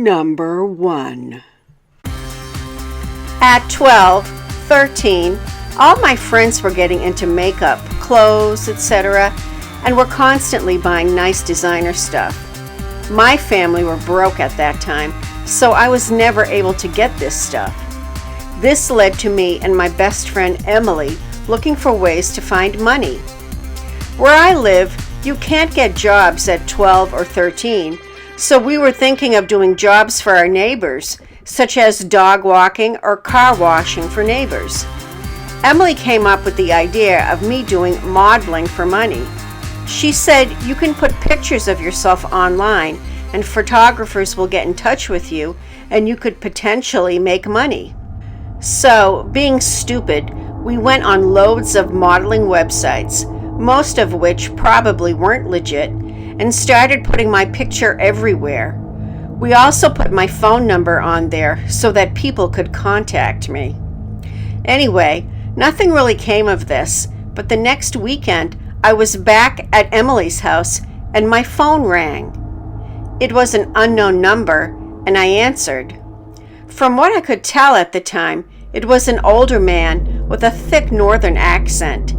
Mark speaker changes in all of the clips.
Speaker 1: Number 1.
Speaker 2: At 12, 13, all my friends were getting into makeup, clothes, etc., and were constantly buying nice designer stuff. My family were broke at that time, so I was never able to get this stuff. This led to me and my best friend Emily looking for ways to find money. Where I live, you can't get jobs at 12 or 13, so we were thinking of doing jobs for our neighbors, such as dog walking or car washing for neighbors. Emily came up with the idea of me doing modeling for money. She said you can put pictures of yourself online and photographers will get in touch with you and you could potentially make money. So, being stupid, we went on loads of modeling websites, most of which probably weren't legit, and started putting my picture everywhere. We also put my phone number on there so that people could contact me. Anyway, nothing really came of this, but the next weekend I was back at Emily's house and my phone rang. It was an unknown number and I answered. From what I could tell at the time, it was an older man with a thick northern accent.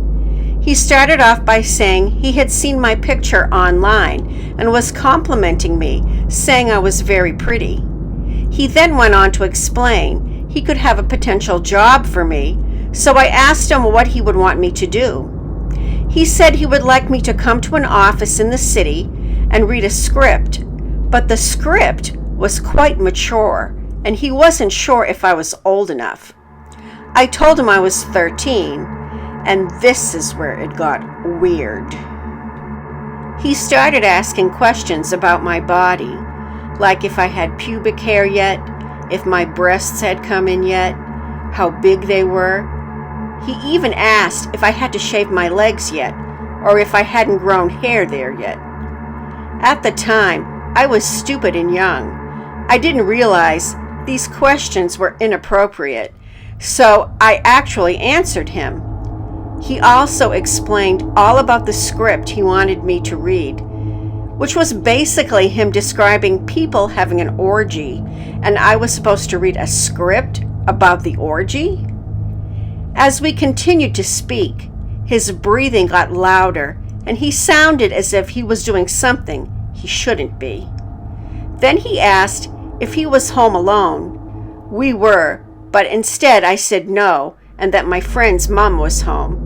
Speaker 2: He started off by saying he had seen my picture online and was complimenting me, saying I was very pretty. He then went on to explain he could have a potential job for me, so I asked him what he would want me to do. He said he would like me to come to an office in the city and read a script, but the script was quite mature and he wasn't sure if I was old enough. I told him I was 13, and this is where it got weird. He started asking questions about my body, like if I had pubic hair yet, if my breasts had come in yet, how big they were. He even asked if I had to shave my legs yet, or if I hadn't grown hair there yet. At the time, I was stupid and young. I didn't realize these questions were inappropriate, so I actually answered him. He also explained all about the script he wanted me to read, which was basically him describing people having an orgy, and I was supposed to read a script about the orgy? As we continued to speak, his breathing got louder, and he sounded as if he was doing something he shouldn't be. Then he asked if he was home alone. We were, but instead I said no, and that my friend's mom was home.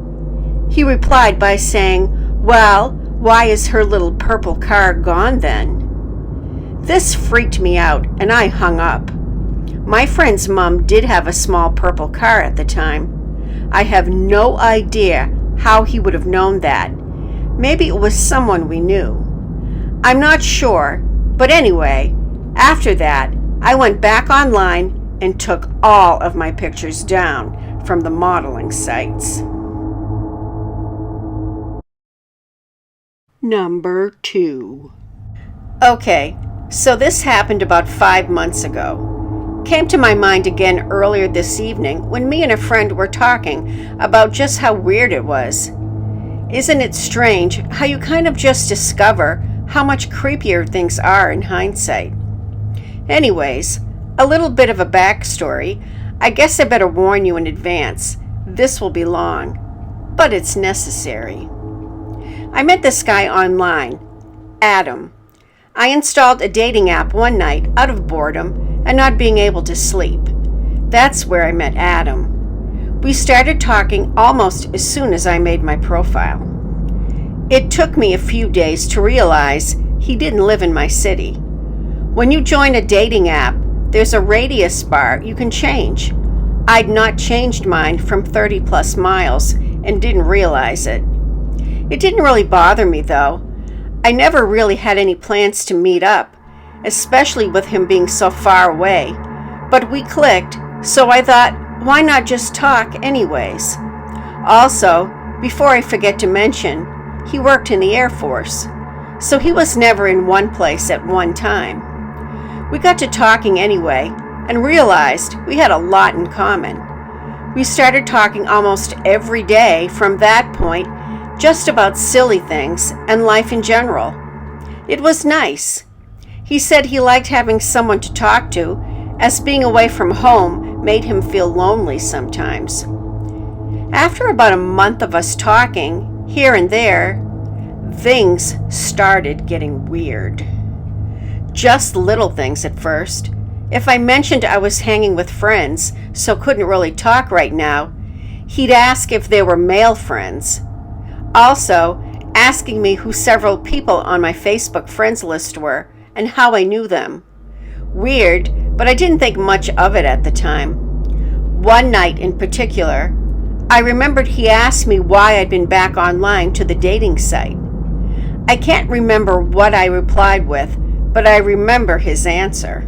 Speaker 2: He replied by saying, "Well, why is her little purple car gone then?" This freaked me out, and I hung up. My friend's mom did have a small purple car at the time. I have no idea how he would have known that. Maybe it was someone we knew. I'm not sure, but anyway, after that, I went back online and took all of my pictures down from the modeling sites.
Speaker 1: Number 2.
Speaker 2: Okay, so this happened about 5 months ago. Came to my mind again earlier this evening when me and a friend were talking about just how weird it was. Isn't it strange how you kind of just discover how much creepier things are in hindsight? Anyways, a little bit of a backstory. I guess I better warn you in advance. This will be long, but it's necessary. I met this guy online, Adam. I installed a dating app one night out of boredom and not being able to sleep. That's where I met Adam. We started talking almost as soon as I made my profile. It took me a few days to realize he didn't live in my city. When you join a dating app, there's a radius bar you can change. I'd not changed mine from 30 plus miles and didn't realize it. It didn't really bother me though. I never really had any plans to meet up, especially with him being so far away. But we clicked, so I thought, why not just talk anyways? Also, before I forget to mention, he worked in the Air Force, so he was never in one place at one time. We got to talking anyway and realized we had a lot in common. We started talking almost every day from that point, just about silly things and life in general. It was nice. He said he liked having someone to talk to, as being away from home made him feel lonely sometimes. After about a month of us talking, here and there, things started getting weird. Just little things at first. If I mentioned I was hanging with friends, so couldn't really talk right now, he'd ask if they were male friends. Also, asking me who several people on my Facebook friends list were and how I knew them. Weird, but I didn't think much of it at the time. One night in particular, I remembered he asked me why I'd been back online to the dating site. I can't remember what I replied with, but I remember his answer.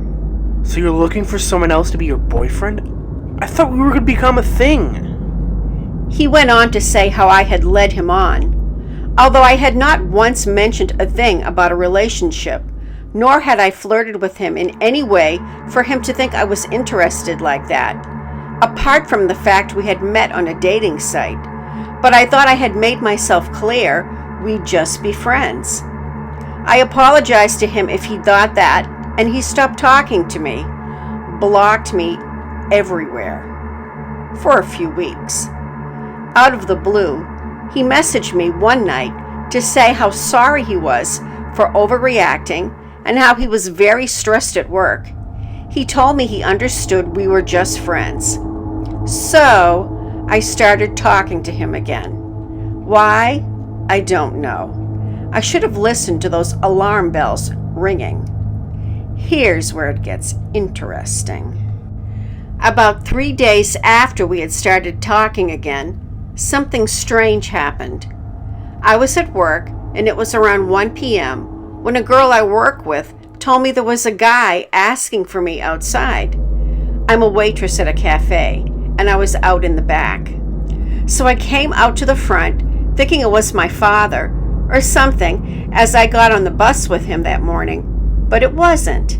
Speaker 3: So you're looking for someone else to be your boyfriend? I thought we were going to become a thing.
Speaker 2: He went on to say how I had led him on, although I had not once mentioned a thing about a relationship, nor had I flirted with him in any way for him to think I was interested like that, apart from the fact we had met on a dating site. But I thought I had made myself clear we'd just be friends. I apologized to him if he thought that, and he stopped talking to me, blocked me everywhere, for a few weeks. Out of the blue, he messaged me one night to say how sorry he was for overreacting and how he was very stressed at work. He told me he understood we were just friends. So, I started talking to him again. Why? I don't know. I should have listened to those alarm bells ringing. Here's where it gets interesting. About 3 days after we had started talking again, something strange happened. I was at work, and it was around 1 p.m. when a girl I work with told me there was a guy asking for me outside. I'm a waitress at a cafe, and I was out in the back. So I came out to the front, thinking it was my father or something, as I got on the bus with him that morning. But it wasn't.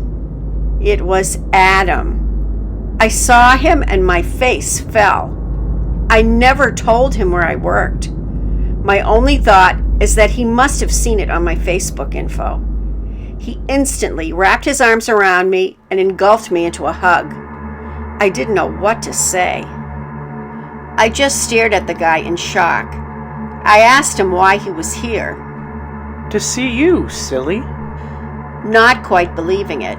Speaker 2: It was Adam. I saw him and my face fell. I never told him where I worked. My only thought is that he must have seen it on my Facebook info. He instantly wrapped his arms around me and engulfed me into a hug. I didn't know what to say. I just stared at the guy in shock. I asked him why he was here.
Speaker 3: To see you, silly.
Speaker 2: Not quite believing it.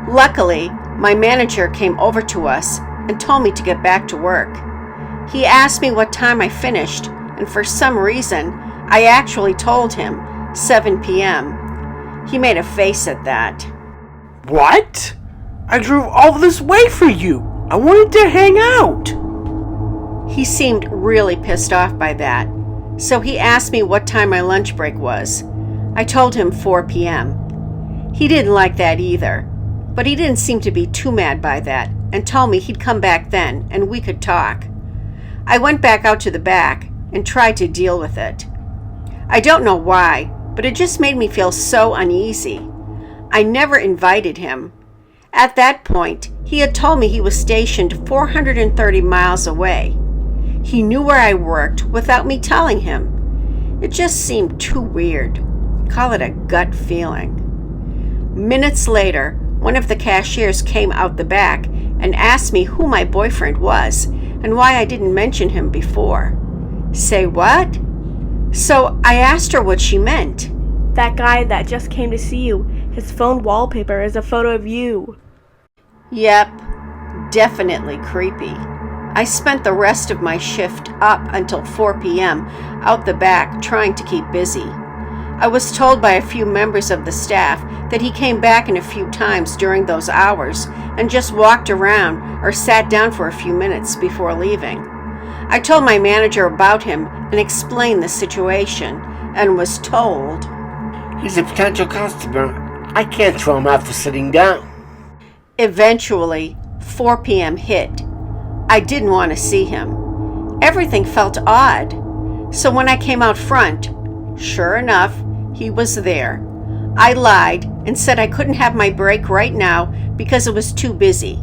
Speaker 2: Luckily, my manager came over to us and told me to get back to work. He asked me what time I finished, and for some reason, I actually told him 7 p.m. He made a face at that.
Speaker 3: What? I drove all this way for you. I wanted to hang out.
Speaker 2: He seemed really pissed off by that, so he asked me what time my lunch break was. I told him 4 p.m. He didn't like that either, but he didn't seem to be too mad by that and told me he'd come back then and we could talk. I went back out to the back and tried to deal with it. I don't know why, but it just made me feel so uneasy. I never invited him. At that point, he had told me he was stationed 430 miles away. He knew where I worked without me telling him. It just seemed too weird. Call it a gut feeling. Minutes later, one of the cashiers came out the back and asked me who my boyfriend was and why I didn't mention him before. Say what? So I asked her what she meant.
Speaker 4: That guy that just came to see you, his phone wallpaper is a photo of you.
Speaker 2: Yep, definitely creepy. I spent the rest of my shift up until 4 p.m. out the back trying to keep busy. I was told by a few members of the staff that he came back in a few times during those hours and just walked around or sat down for a few minutes before leaving. I told my manager about him and explained the situation and was told,
Speaker 5: "He's a potential customer. I can't throw him out for sitting down."
Speaker 2: Eventually, 4 p.m. hit. I didn't want to see him. Everything felt odd. So when I came out front, sure enough, he was there. I lied and said I couldn't have my break right now because it was too busy.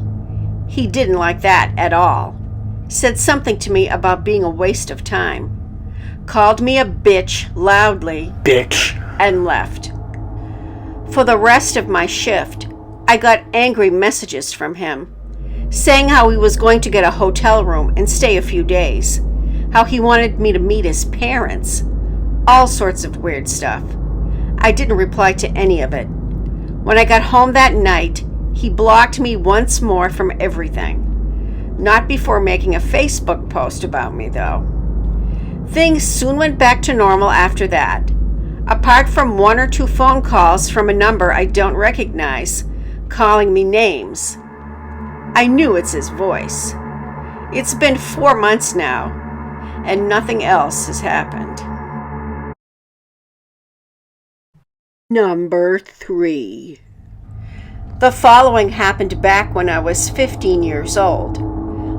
Speaker 2: He didn't like that at all. Said something to me about being a waste of time. Called me a bitch loudly.
Speaker 3: Bitch.
Speaker 2: And left. For the rest of my shift, I got angry messages from him, saying how he was going to get a hotel room and stay a few days, how he wanted me to meet his parents, all sorts of weird stuff. I didn't reply to any of it. When I got home that night, he blocked me once more from everything. Not before making a Facebook post about me, though. Things soon went back to normal after that, apart from 1 or 2 phone calls from a number I don't recognize, calling me names. I knew it's his voice. It's been 4 months now, and nothing else has happened.
Speaker 1: Number 3.
Speaker 2: The following happened back when I was 15 years old.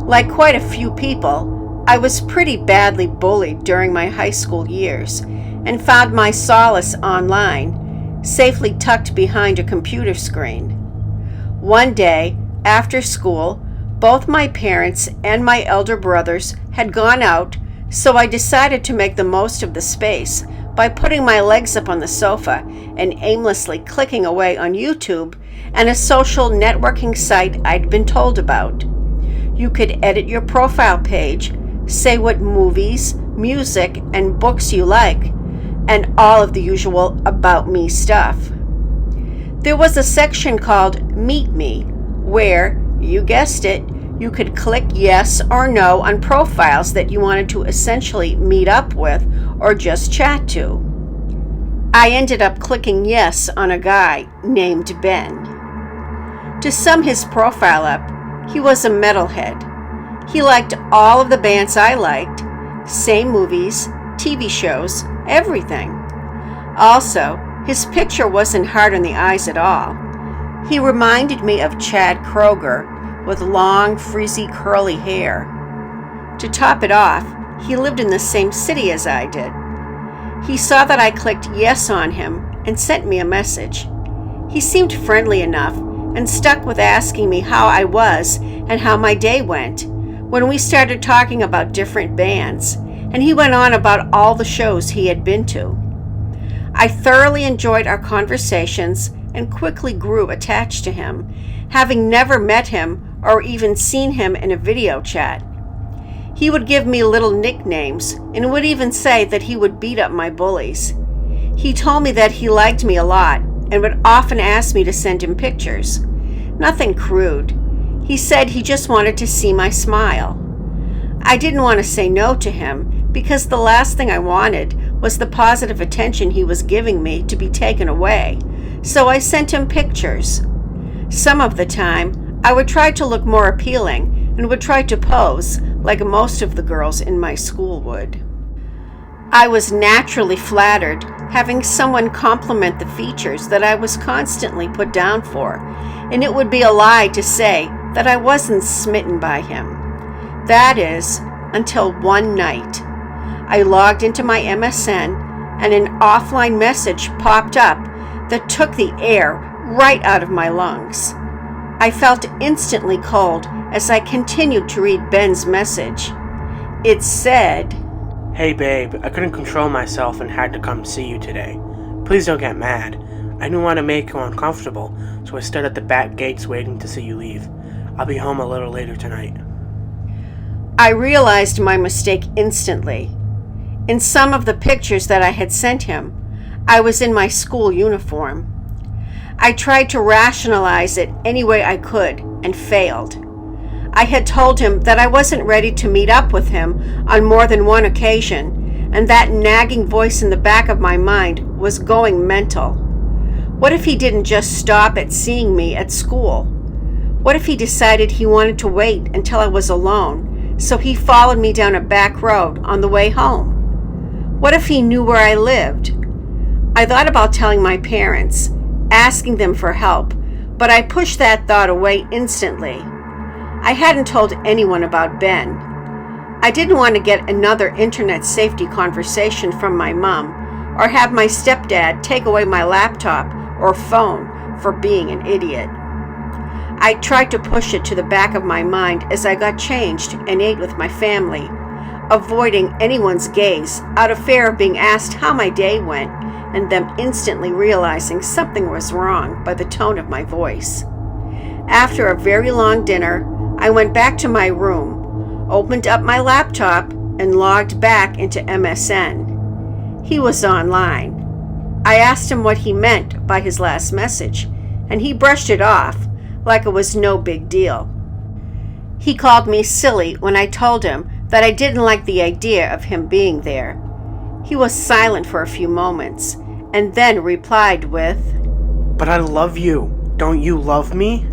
Speaker 2: Like quite a few people, I was pretty badly bullied during my high school years and found my solace online, safely tucked behind a computer screen. One day, after school, both my parents and my elder brothers had gone out, so I decided to make the most of the space by putting my legs up on the sofa and aimlessly clicking away on YouTube and a social networking site I'd been told about. You could edit your profile page, say what movies, music, and books you like, and all of the usual about me stuff. There was a section called Meet Me, where, you guessed it, you could click yes or no on profiles that you wanted to essentially meet up with or just chat to. I ended up clicking yes on a guy named Ben. To sum his profile up, he was a metalhead. He liked all of the bands I liked, same movies, TV shows, everything. Also, his picture wasn't hard on the eyes at all. He reminded me of Chad Kroeger with long, frizzy, curly hair. To top it off, he lived in the same city as I did. He saw that I clicked yes on him and sent me a message. He seemed friendly enough and stuck with asking me how I was and how my day went when we started talking about different bands, and he went on about all the shows he had been to. I thoroughly enjoyed our conversations and quickly grew attached to him, having never met him or even seen him in a video chat. He would give me little nicknames and would even say that he would beat up my bullies. He told me that he liked me a lot and would often ask me to send him pictures. Nothing crude. He said he just wanted to see my smile. I didn't want to say no to him because the last thing I wanted was the positive attention he was giving me to be taken away, so I sent him pictures. Some of the time, I would try to look more appealing and would try to pose like most of the girls in my school would. I was naturally flattered having someone compliment the features that I was constantly put down for, and it would be a lie to say that I wasn't smitten by him. That is, until one night. I logged into my MSN and an offline message popped up that took the air right out of my lungs. I felt instantly cold as I continued to read Ben's message. It said,
Speaker 3: Hey babe, I couldn't control myself and had to come see you today. Please don't get mad. I didn't want to make you uncomfortable, so I stood at the back gates waiting to see you leave. I'll be home a little later tonight.
Speaker 2: I realized my mistake instantly. In some of the pictures that I had sent him, I was in my school uniform. I tried to rationalize it any way I could and failed. I had told him that I wasn't ready to meet up with him on more than one occasion, and that nagging voice in the back of my mind was going mental. What if he didn't just stop at seeing me at school? What if he decided he wanted to wait until I was alone, so he followed me down a back road on the way home? What if he knew where I lived? I thought about telling my parents, asking them for help, but I pushed that thought away instantly. I hadn't told anyone about Ben. I didn't want to get another internet safety conversation from my mom or have my stepdad take away my laptop or phone for being an idiot. I tried to push it to the back of my mind as I got changed and ate with my family, avoiding anyone's gaze out of fear of being asked how my day went and them instantly realizing something was wrong by the tone of my voice. After a very long dinner, I went back to my room, opened up my laptop, and logged back into MSN. He was online. I asked him what he meant by his last message, and he brushed it off like it was no big deal. He called me silly when I told him that I didn't like the idea of him being there. He was silent for a few moments, and then replied with,
Speaker 3: "But I love you. Don't you love me?"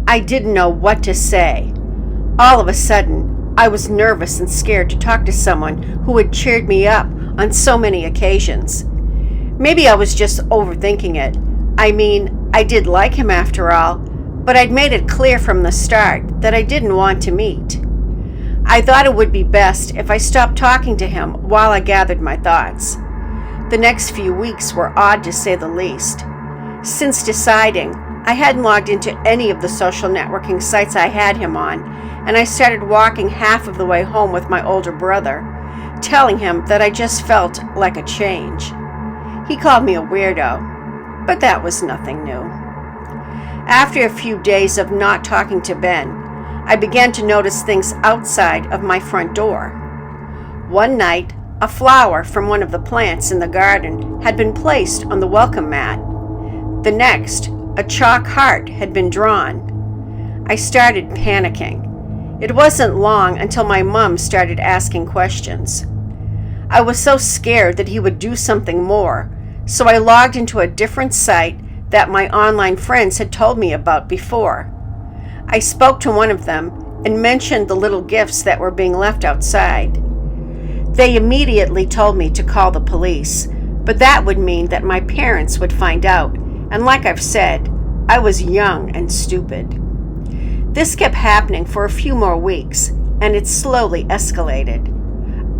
Speaker 2: I didn't know what to say. All of a sudden, I was nervous and scared to talk to someone who had cheered me up on so many occasions. Maybe I was just overthinking it. I mean, I did like him after all, but I'd made it clear from the start that I didn't want to meet. I thought it would be best if I stopped talking to him while I gathered my thoughts. The next few weeks were odd to say the least. Since deciding, I hadn't logged into any of the social networking sites I had him on, and I started walking half of the way home with my older brother, telling him that I just felt like a change. He called me a weirdo, but that was nothing new. After a few days of not talking to Ben, I began to notice things outside of my front door. One night, a flower from one of the plants in the garden had been placed on the welcome mat. The next, a chalk heart had been drawn. I started panicking. It wasn't long until my mom started asking questions. I was so scared that he would do something more, so I logged into a different site that my online friends had told me about before. I spoke to one of them and mentioned the little gifts that were being left outside. They immediately told me to call the police, but that would mean that my parents would find out, and like I've said, I was young and stupid. This kept happening for a few more weeks, and it slowly escalated.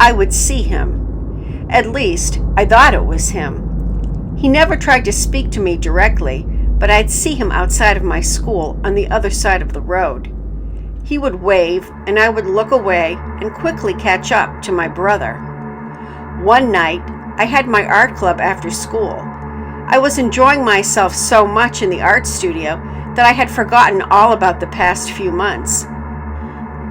Speaker 2: I would see him. At least, I thought it was him. He never tried to speak to me directly, but I'd see him outside of my school on the other side of the road. He would wave, and I would look away and quickly catch up to my brother. One night, I had my art club after school. I was enjoying myself so much in the art studio that I had forgotten all about the past few months.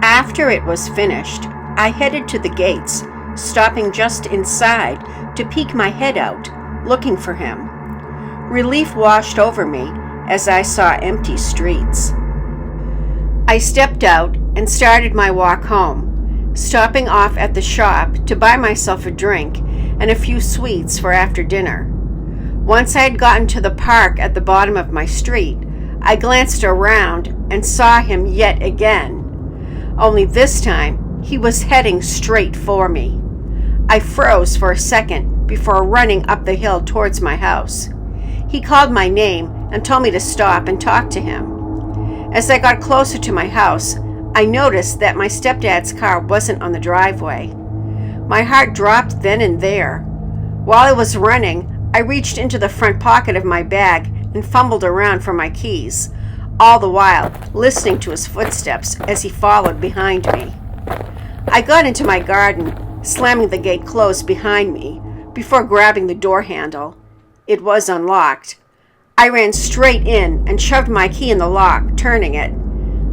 Speaker 2: After it was finished, I headed to the gates, stopping just inside to peek my head out, looking for him. Relief washed over me as I saw empty streets. I stepped out and started my walk home, stopping off at the shop to buy myself a drink and a few sweets for after dinner. Once I had gotten to the park at the bottom of my street, I glanced around and saw him yet again. Only this time, he was heading straight for me. I froze for a second before running up the hill towards my house. He called my name and told me to stop and talk to him. As I got closer to my house, I noticed that my stepdad's car wasn't on the driveway. My heart dropped then and there. While I was running, I reached into the front pocket of my bag and fumbled around for my keys, all the while listening to his footsteps as he followed behind me. I got into my garden, slamming the gate closed behind me before grabbing the door handle. It was unlocked. I ran straight in and shoved my key in the lock, turning it.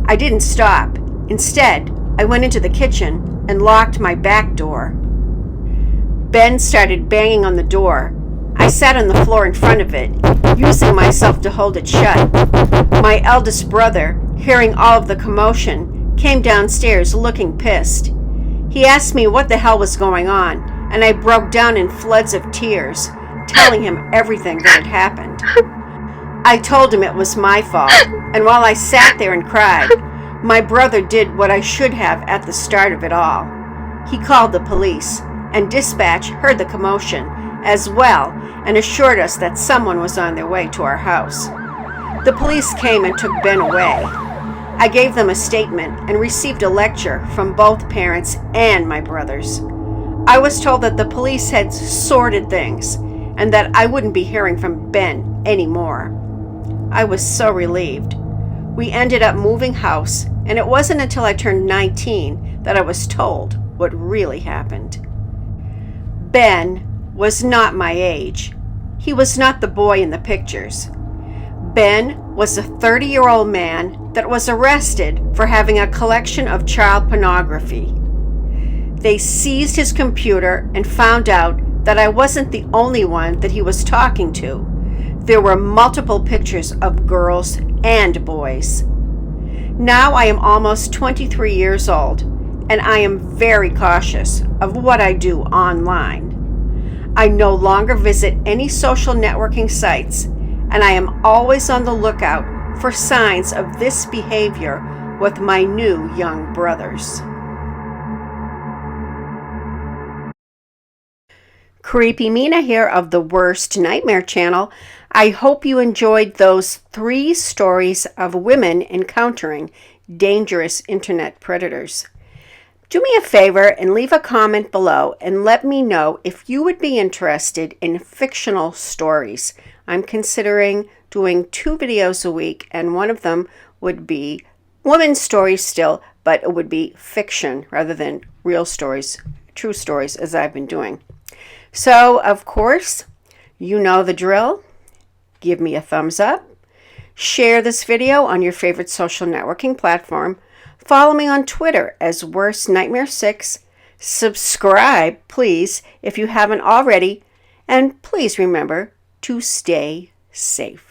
Speaker 2: I didn't stop. Instead, I went into the kitchen and locked my back door. Ben started banging on the door. I sat on the floor in front of it, using myself to hold it shut. My eldest brother, hearing all of the commotion, came downstairs looking pissed. He asked me what the hell was going on, and I broke down in floods of tears, telling him everything that had happened. I told him it was my fault, and while I sat there and cried, my brother did what I should have at the start of it all. He called the police, and dispatch heard the commotion as well and assured us that someone was on their way to our house. The police came and took Ben away. I gave them a statement and received a lecture from both parents and my brothers. I was told that the police had sordid things and that I wouldn't be hearing from Ben anymore. I was so relieved. We ended up moving house, and it wasn't until I turned 19 that I was told what really happened. Ben was not my age. he was not the boy in the pictures. Ben was a 30-year-old man that was arrested for having a collection of child pornography. They seized his computer and found out that I wasn't the only one that he was talking to. There were multiple pictures of girls and boys. Now I am almost 23 years old, and I am very cautious of what I do online. I no longer visit any social networking sites, and I am always on the lookout for signs of this behavior with my new young brothers. CreepyMina here of the WorstNightmare channel. I hope you enjoyed those 3 stories of women encountering dangerous internet predators. Do me a favor and leave a comment below and let me know if you would be interested in fictional stories. I'm considering doing 2 videos a week, and one of them would be women's stories still, but it would be fiction rather than real stories, true stories, as I've been doing. So, of course, you know the drill. Give me a thumbs up. Share this video on your favorite social networking platform. Follow me on Twitter as WorstNightmare6. Subscribe, please, if you haven't already. And please remember to stay safe.